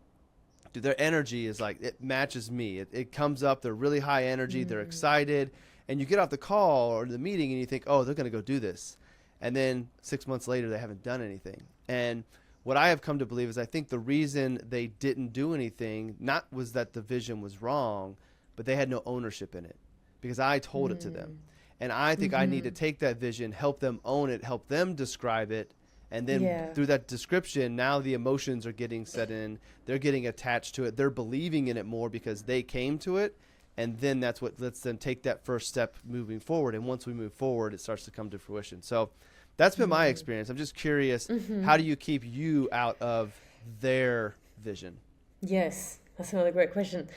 dude, their energy is like, it matches me. It comes up. They're really high energy. They're excited. And you get off the call or the meeting and you think, oh, they're going to go do this. And then 6 months later, they haven't done anything. And what I have come to believe is I think the reason they didn't do anything, not was that the vision was wrong, but they had no ownership in it because I told it to them. And I think I need to take that vision, help them own it, help them describe it. And then through that description, now the emotions are getting set in. They're getting attached to it. They're believing in it more because they came to it. And then that's what lets them take that first step moving forward. And once we move forward, it starts to come to fruition. So that's been my experience. I'm just curious, how do you keep you out of their vision? Yes, that's another great question.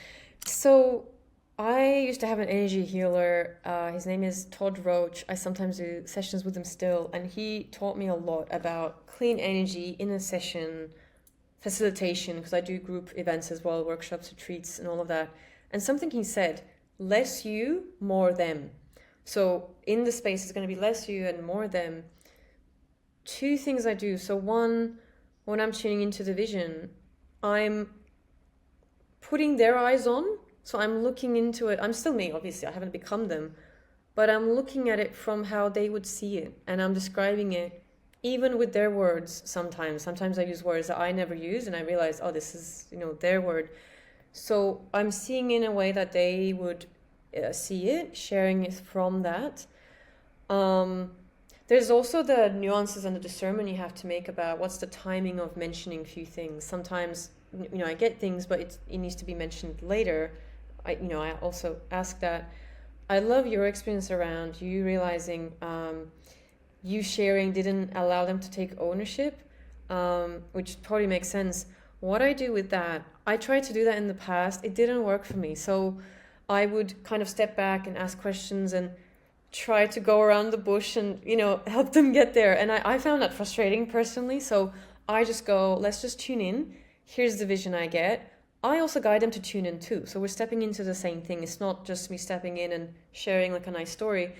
So I used to have an energy healer. His name is Todd Roach. I sometimes do sessions with him still. And he taught me a lot about clean energy in a session, facilitation, because I do group events as well, workshops, retreats, and all of that. And something he said, less you, more them. So in the space, it's going to be less you and more them. Two things I do. So one, when I'm tuning into the vision, I'm putting their eyes on. So I'm looking into it. I'm still me, obviously. I haven't become them. But I'm looking at it from how they would see it. And I'm describing it, even with their words sometimes. Sometimes I use words that I never use. And I realize, oh, this is, their word. So I'm seeing in a way that they would see it, sharing it from that. There's also the nuances and the discernment you have to make about what's the timing of mentioning a few things. Sometimes, I get things, but it needs to be mentioned later. I also ask that. I love your experience around you realizing you sharing didn't allow them to take ownership, which totally makes sense. What I do with that, I tried to do that in the past. It didn't work for me. So I would kind of step back and ask questions and try to go around the bush and, help them get there. And I found that frustrating personally. So I just go, let's just tune in. Here's the vision I get. I also guide them to tune in too. So we're stepping into the same thing. It's not just me stepping in and sharing like a nice story.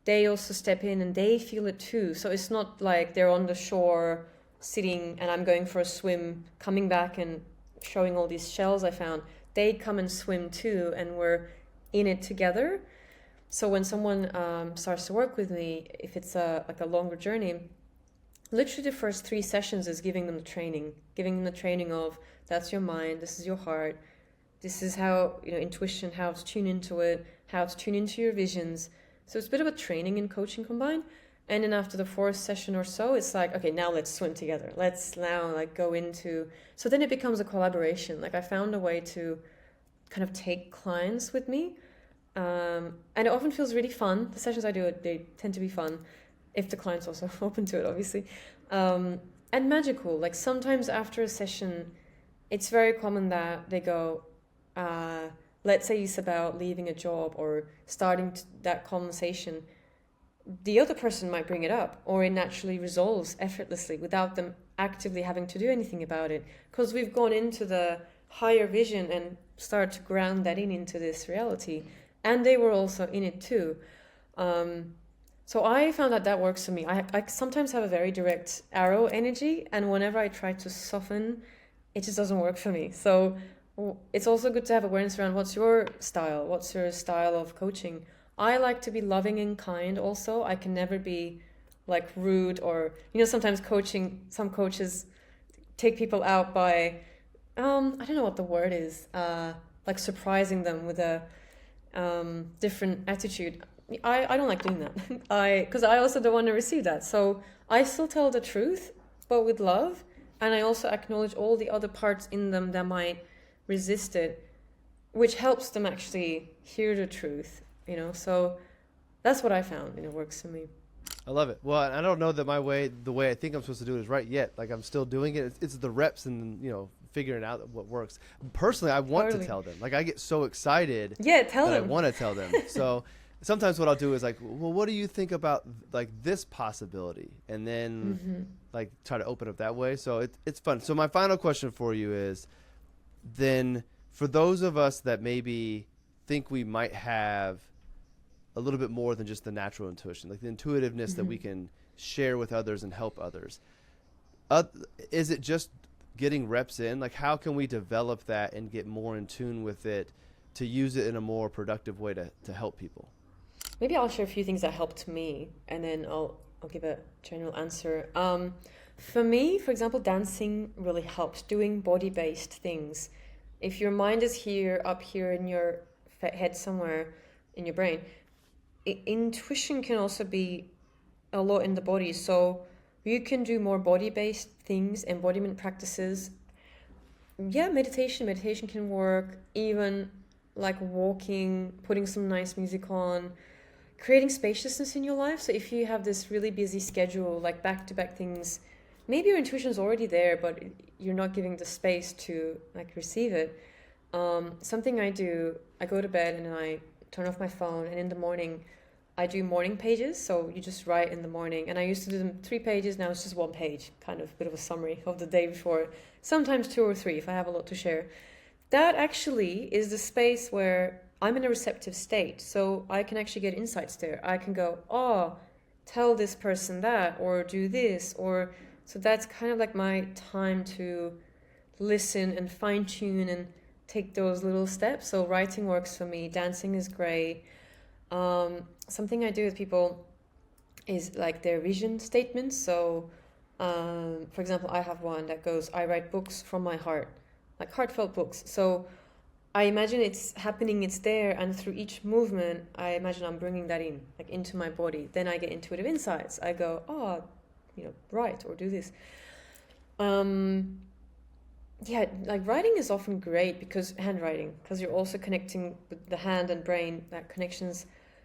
They also step in and they feel it too. So it's not like they're on the shore sitting and I'm going for a swim, coming back and showing all these shells I found. They come and swim too, and we're in it together. So when someone starts to work with me, if it's a longer journey, literally the first 3 sessions is giving them the training of, that's your mind, this is your heart, this is how, intuition, how to tune into it, how to tune into your visions. So it's a bit of a training and coaching combined. And then after the 4th session or so, it's like, okay, now let's swim together. Let's now go into, so then it becomes a collaboration. I found a way to kind of take clients with me. And it often feels really fun. The sessions I do, they tend to be fun, if the client's also open to it, obviously. And magical. Sometimes after a session, it's very common that they go, let's say it's about leaving a job or starting that conversation. The other person might bring it up, or it naturally resolves effortlessly without them actively having to do anything about it, because we've gone into the higher vision and start to ground that into this reality. And they were also in it too. So I found that works for me. I sometimes have a very direct arrow energy, and whenever I try to soften, it just doesn't work for me. So it's also good to have awareness around what's your style. What's your style of coaching? I like to be loving and kind also. I can never be like rude or, sometimes some coaches take people out by, I don't know what the word is, like surprising them with a different attitude. I don't like doing that. Because I also don't want to receive that. So I still tell the truth, but with love. And I also acknowledge all the other parts in them that might resist it, which helps them actually hear the truth, So that's what I found, and it works for me. I love it. Well, I don't know that the way I think I'm supposed to do it is right yet. Like, I'm still doing it. It's the reps and, figuring out what works. Personally, I want to tell them. Like, I get so excited. Yeah, tell them. I want to tell them. So sometimes what I'll do is like, well, what do you think about like this possibility? And then like try to open up that way. So it's fun. So my final question for you is then for those of us that maybe think we might have a little bit more than just the natural intuition, like the intuitiveness that we can share with others and help others. Is it just getting reps in? Like, how can we develop that and get more in tune with it to use it in a more productive way to help people? Maybe I'll share a few things that helped me, and then I'll give a general answer. For me, for example, dancing really helps, doing body-based things. If your mind is up here in your head somewhere in your brain, intuition can also be a lot in the body. So you can do more body-based things, embodiment practices. Yeah, meditation can work. Even like walking, putting some nice music on, creating spaciousness in your life. So if you have this really busy schedule, like back-to-back things, maybe your intuition is already there, but you're not giving the space to like receive it. Something I do, I go to bed and then I turn off my phone, and in the morning I do morning pages. So you just write in the morning, and I used to do them 3 pages. Now it's just 1 page, kind of a bit of a summary of the day before, sometimes 2 or 3 if I have a lot to share. That actually is the space where I'm in a receptive state. So I can actually get insights there. I can go, tell this person that, or do this, or so that's kind of like my time to listen and fine tune and take those little steps. So writing works for me. Dancing is great. Something I do with people is like their vision statements. So, for example, I have one that goes, I write books from my heart, like heartfelt books. So I imagine it's happening, it's there, and through each movement, I imagine I'm bringing that in, like into my body. Then I get intuitive insights. I go, write or do this. Like writing is often great because you're also connecting with the hand and brain, that connection's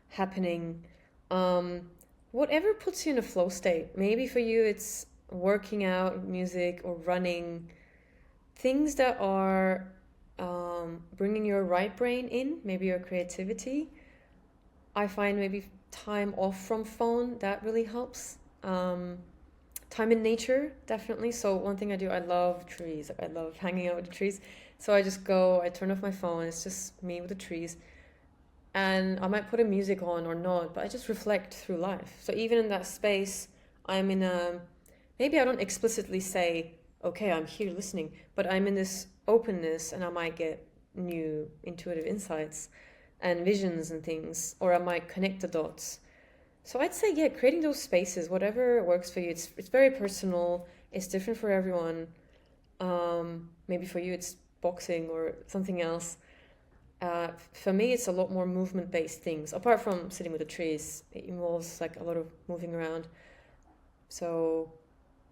happening. Whatever puts you in a flow state. Maybe for you it's working out, music, or running. Things that are bringing your right brain in, maybe your creativity. I find maybe time off from phone, that really helps. Time in nature, definitely. So one thing I do, I love trees. I love hanging out with the trees. So I just go, I turn off my phone. It's just me with the trees. And I might put a music on or not, but I just reflect through life. So even in that space, I'm in maybe I don't explicitly say, okay, I'm here listening, but I'm in this openness and I might get new intuitive insights and visions and things, or I might connect the dots. So I'd say, creating those spaces, whatever works for you. It's very personal. It's different for everyone. Maybe for you it's boxing or something else. For me, it's a lot more movement-based things. Apart from sitting with the trees, it involves like a lot of moving around. So,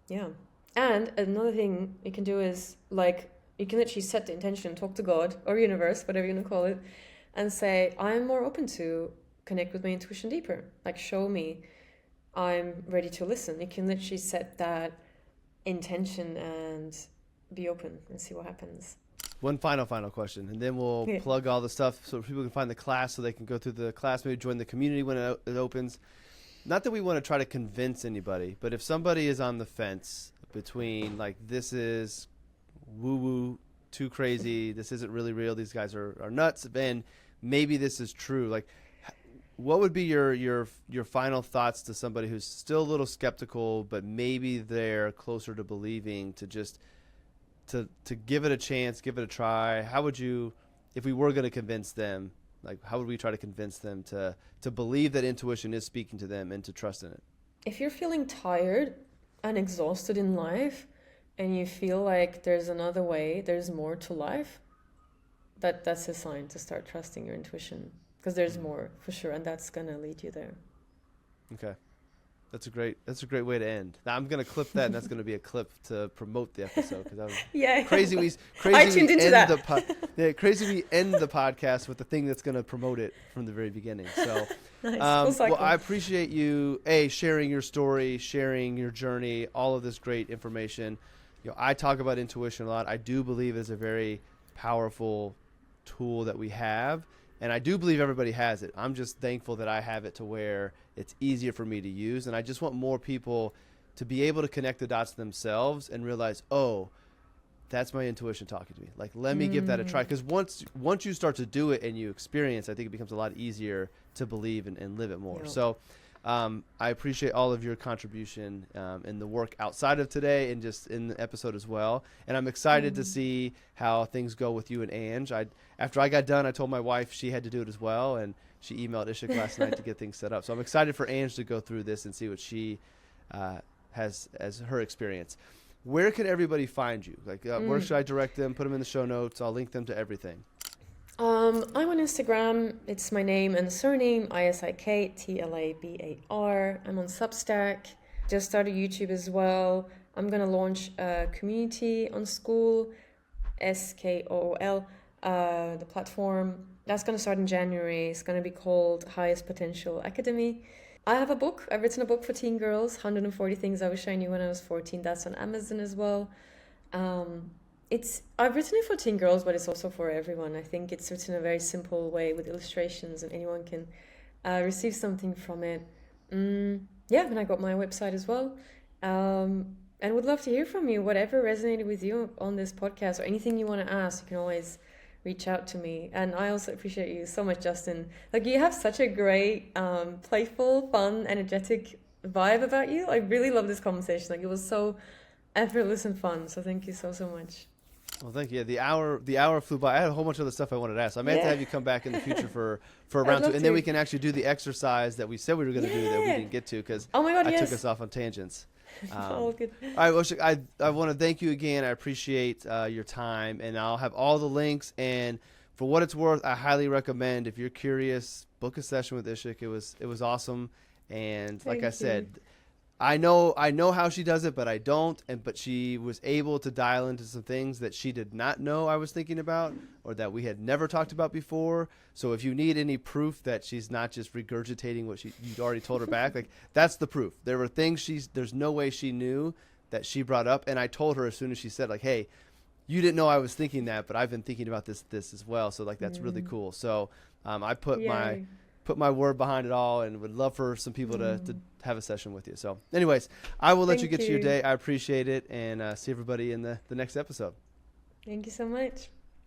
yeah. And another thing you can do is like, you can literally set the intention, talk to God or universe, whatever you want to call it, and say, I'm more open to connect with my intuition deeper. Like, show me, I'm ready to listen. You can literally set that intention and be open and see what happens. One final question, and then we'll plug all the stuff so people can find the class, so they can go through the class, maybe join the community when it opens. Not that we want to try to convince anybody, but if somebody is on the fence between like, this is woo-woo, too crazy, this isn't really real, these guys are nuts, and maybe this is true, like, what would be your final thoughts to somebody who's still a little skeptical, but maybe they're closer to believing, to just to give it a chance, give it a try, how would you, if we were going to convince them, like how would we try to convince them to believe that intuition is speaking to them and to trust in it? If you're feeling tired and exhausted in life and you feel like there's another way, there's more to life, that's a sign to start trusting your intuition, because there's more for sure, and that's going to lead you there. Okay. That's a great way to end. Now I'm going to clip that, and that's going to be a clip to promote the episode, because that was crazy. I tuned into that. Crazy we end the podcast with the thing that's going to promote it from the very beginning. So, nice. Well, I appreciate you sharing your story, sharing your journey, all of this great information. I talk about intuition a lot. I do believe it's a very powerful tool that we have. And I do believe everybody has it. I'm just thankful that I have it to where it's easier for me to use. And I just want more people to be able to connect the dots themselves and realize, oh, that's my intuition talking to me. Like, let me give that a try. Because once you start to do it and you experience, I think it becomes a lot easier to believe and live it more. Yep. So I appreciate all of your contribution in the work outside of today and just in the episode as well. And I'm excited to see how things go with you and Ange. After I got done, I told my wife she had to do it as well, and she emailed Isik last night to get things set up. So I'm excited for Ange to go through this and see what she has as her experience. Where can everybody find you? Like, where should I direct them? Put them in the show notes. I'll link them to everything. I'm on Instagram. It's my name and surname, Isik Tlabar. I'm on Substack. Just started YouTube as well. I'm going to launch a community on School, SKOOL, the platform. That's going to start in January. It's going to be called Highest Potential Academy. I have a book. I've written a book for teen girls, 140 Things I Wish I Knew When I Was 14. That's on Amazon as well. I've written it for teen girls, but it's also for everyone. I think it's written in a very simple way with illustrations, and anyone can receive something from it. And I got my website as well. And would love to hear from you. Whatever resonated with you on this podcast or anything you want to ask, you can always reach out to me. And I also appreciate you so much, Justin. Like, you have such a great, playful, fun, energetic vibe about you. I really love this conversation. Like, it was so effortless and fun. So thank you so much. Well, thank you. The hour flew by. I had a whole bunch of other stuff I wanted to ask. I may have to have you come back in the future for a round 2, and then we can actually do the exercise that we said we were going to do that we didn't get to because I took us off on tangents. All good. All right, well, I want to thank you again. I appreciate your time, and I'll have all the links. And for what it's worth, I highly recommend, if you're curious, book a session with Isik. It was awesome, and like I said, I know how she does it, but I don't. But she was able to dial into some things that she did not know I was thinking about, or that we had never talked about before. So if you need any proof that she's not just regurgitating what you'd already told her back, like, that's the proof. There were things there's no way she knew that she brought up, and I told her as soon as she said, like, hey, you didn't know I was thinking that, but I've been thinking about this as well. So like, that's really cool. So I put my word behind it all, and would love for some people to have a session with you. So anyways, I will let you get to your day. I appreciate it, and see everybody in the next episode. Thank you so much.